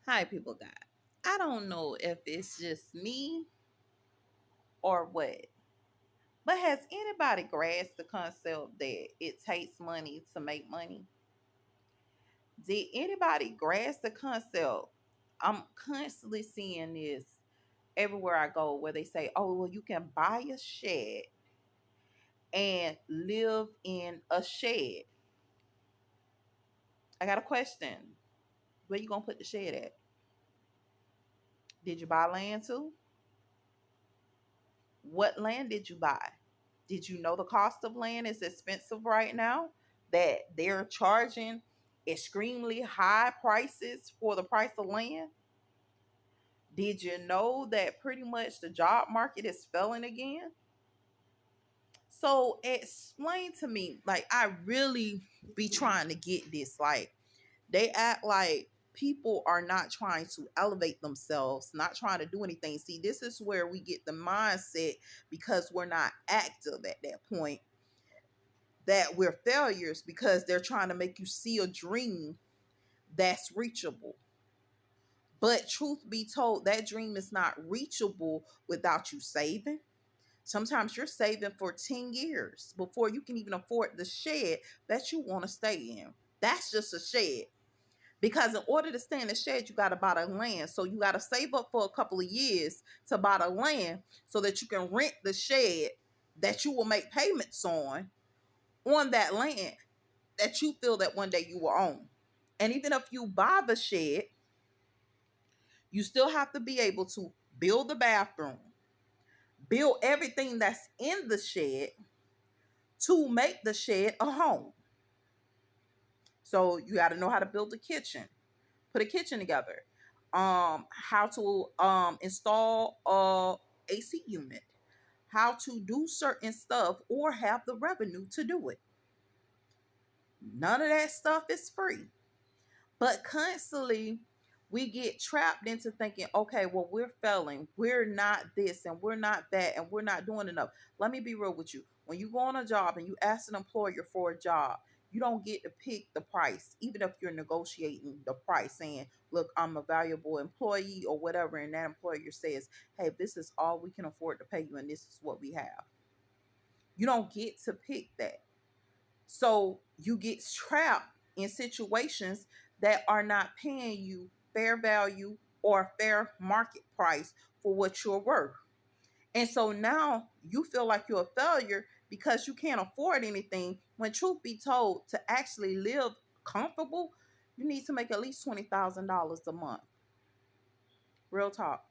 Hi, people, God. I don't know if it's just me or what, but has anybody grasped the concept that it takes money to make money? Did anybody grasp the concept? I'm constantly seeing this everywhere I go where they say, oh, well, you can buy a shed and live in a shed. I got a question. Where you gonna put the shed at? Did you buy land too? What land did you buy? Did you know the cost of land is expensive right now? That they're charging extremely high prices for the price of land? Did you know that pretty much the job market is failing again? So explain to me, like I really be trying to get this. Like they act like people are not trying to elevate themselves, not trying to do anything. See, this is where we get the mindset because we're not active at that point that we're failures because they're trying to make you see a dream that's reachable. But truth be told, that dream is not reachable without you saving. Sometimes you're saving for 10 years before you can even afford the shed that you want to stay in. That's just a shed. Because in order to stay in the shed, you got to buy the land. So you got to save up for a couple of years to buy the land so that you can rent the shed that you will make payments on that land that you feel that one day you will own. And even if you buy the shed, you still have to be able to build the bathroom, build everything that's in the shed to make the shed a home. So you got to know how to build a kitchen, put a kitchen together, how to install a AC unit, how to do certain stuff or have the revenue to do it. None of that stuff is free. But constantly, we get trapped into thinking, okay, well, we're failing. We're not this and we're not that and we're not doing enough. Let me be real with you. When you go on a job and you ask an employer for a job, you don't get to pick the price, even if you're negotiating the price, saying, look, I'm a valuable employee or whatever. And that employer says, hey, this is all we can afford to pay you and this is what we have. You don't get to pick that. So you get trapped in situations that are not paying you fair value or fair market price for what you're worth. And so now you feel like you're a failure because you can't afford anything. When truth be told, to actually live comfortable, you need to make at least $20,000 a month. Real talk.